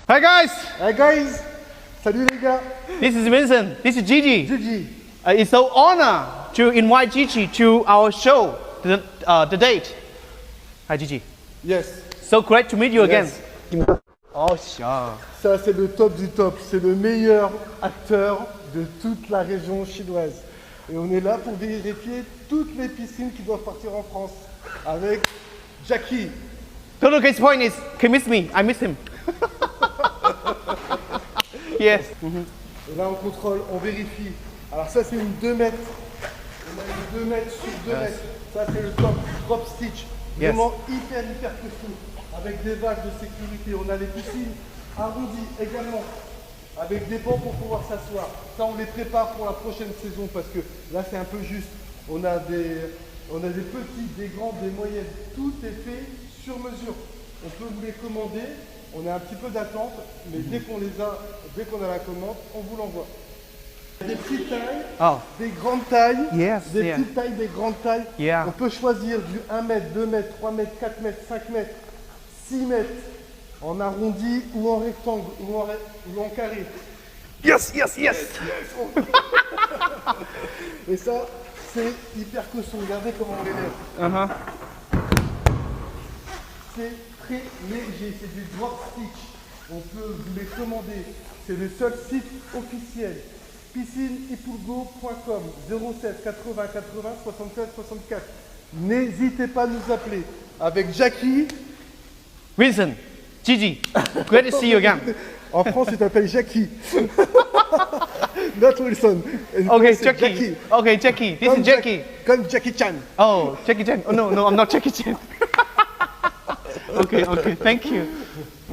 Hi guys, Hey guys, salut les gars. this is Vincent, this is Gigi. Gigi. It's so honor to invite Gigi to our show, the date. Hi Gigi, Yes. so great to meet you again. Yes. Oh sure. Ça c'est le top du top. C'est le meilleur acteur de toute la région chinoise. Et on est là pour vérifier toutes les piscines qui doivent partir en France avec Jackie. Total case point is, he missed me, I miss him. Yes. Et là on contrôle, on vérifie. Alors ça c'est une 2 mètres. On a une 2 mètres sur 2 mètres. Ça c'est le top, drop stitch. Yes. Vraiment hyper costaud. Avec des vagues de sécurité. On a les piscines arrondies également. Avec des bancs pour pouvoir s'asseoir. Ça on les prépare pour la prochaine saison parce que là c'est un peu juste. On a des petites, des grandes, des moyennes. Tout est fait sur mesure. On peut vous les commander. On a un petit peu d'attente, mais dès qu'on a la commande, on vous l'envoie. Des petites tailles, Oh. des grandes tailles, Yes, des yeah. petites tailles, des grandes tailles. Yeah. On peut choisir du 1 mètre, 2 mètres, 3 mètres, 4 mètres, 5 mètres, 6 mètres, en arrondi ou en rectangle ou en carré. Yes, yes, yes. Et ça, c'est hyper costaud. Regardez comment on les lève. Uh-huh. C'est très léger, c'est du drop stitch. On peut vous les commander. C'est le seul site officiel. piscineipulgo.com 07 80 80 76 64. N'hésitez pas à nous appeler. Avec Jackie. Vincent, Gigi, great to see you again. En France, il t'appelle Jackie. Not Wilson. En Okay, France, c'est Jackie. Okay, Jackie. This Comme is Jackie. Comme Jackie Chan. Oh, Jackie Chan. Oh no, I'm not Jackie Chan. Okay, thank you.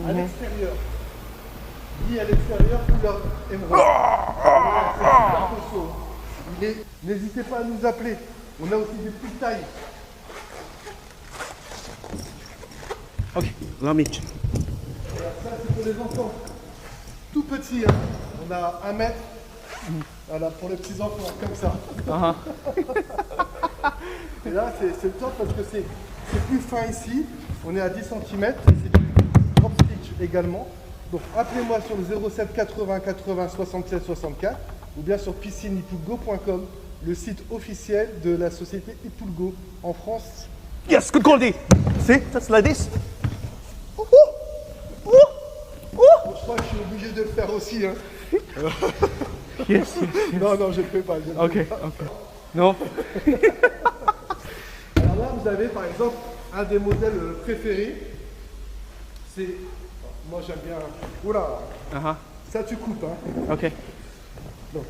À l'extérieur. Dit à l'extérieur, couleur émeraude. Voilà, c'est super costaud. N'hésitez pas à nous appeler. On a aussi des petites tailles. Okay, let me. Voilà, ça c'est pour les enfants. Tout petits. Hein. On a 1 mètre. Voilà, pour les petits enfants, comme ça. Et là, c'est le top parce que c'est plus fin ici. On est à 10 cm. C'est du drop stitch également. Donc appelez-moi sur le 07 80 80 76 64 ou bien sur piscineipulgo.com, le site officiel de la société Ipulgo en France. Yes, good quality. See, just like this. Je crois que je suis obligé de le faire aussi. Hein. Yes. Non, je ne le fais pas. je ne le Okay, fais pas. okay. No. Alors là, vous avez par exemple un des modèles préférés. C'est. Moi j'aime bien. Oula, Uh-huh. ça tu coupes. Hein. Okay. Donc,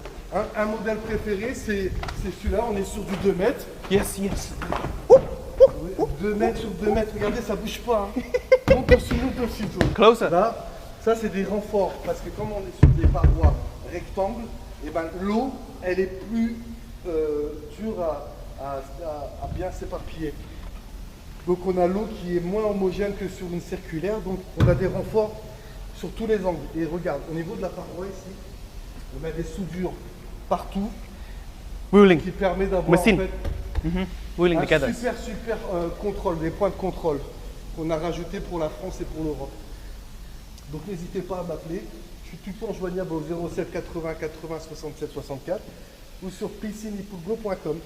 un modèle préféré, c'est celui-là. On est sur du 2 mètres. Yes, yes. 2 mètres sur 2 mètres. Regardez, ça bouge pas. Hein. Monte aussi. Closer. Là, ça c'est des renforts. Parce que comme on est sur des parois rectangles, et ben, l'eau, elle est plus dure à bien s'éparpiller. Donc on a l'eau qui est moins homogène que sur une circulaire, donc on a des renforts sur tous les angles. Et regarde, au niveau de la paroi ici, on a des soudures partout Wheeling. qui permet d'avoir en Machine. fait, Wheeling un together. super contrôle, des points de contrôle qu'on a rajoutés pour la France et pour l'Europe. Donc n'hésitez pas à m'appeler, je suis tout le temps joignable au 07 80 80 67 64 ou sur piscineipulgo.com.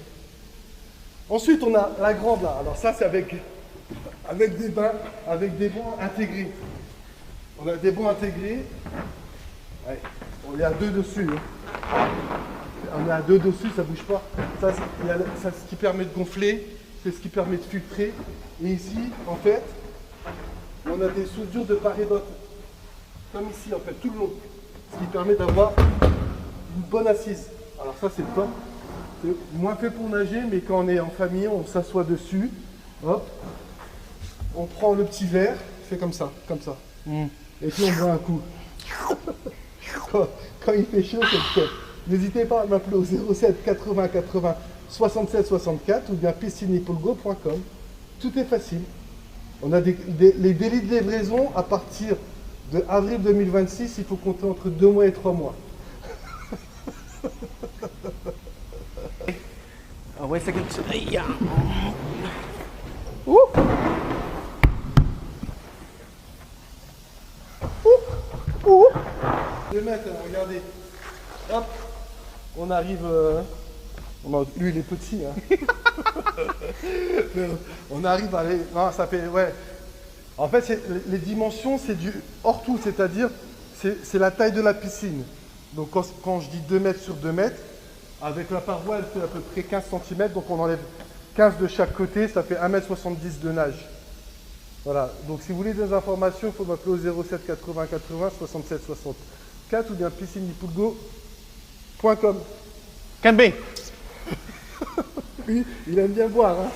Ensuite, on a la grande là. Alors ça, c'est avec des bancs intégrés. On a des bancs intégrés. Ouais, on est à 2 dessus. Hein. On est à 2 dessus, ça bouge pas. Ça, c'est ce qui permet de gonfler, c'est ce qui permet de filtrer. Et ici, en fait, on a des soudures de part et d'autre. Comme ici, en fait, tout le long. Ce qui permet d'avoir une bonne assise. Alors ça, c'est top. C'est moins fait pour nager, mais quand on est en famille, on s'assoit dessus. Hop. On prend le petit verre, fait comme ça. Et puis on boit un coup. Quand il fait chaud, c'est le top. N'hésitez pas à m'appeler au 07 80 80 67 64 ou bien piscineipulgo.com. Tout est facile. On a les délais de livraison à partir de avril 2026, il faut compter entre 2 mois et 3 mois. Wait a second. Yeah. 2 mètres, alors, regardez. Hop, on arrive. Lui, il est petit. Hein. On arrive à aller. Non, ça fait. Ouais. En fait, les dimensions, c'est du hors tout, c'est-à-dire, c'est la taille de la piscine. Donc, quand je dis 2 mètres sur 2 mètres, avec la paroi, elle fait à peu près 15 cm. Donc, on enlève 15 de chaque côté, ça fait 1,70 m de nage. Voilà. Donc, si vous voulez des informations, il faut m'appeler au 07 80 80 67 64 ou bien piscinepulgo.com. Can be. Oui, il aime bien boire. Hein.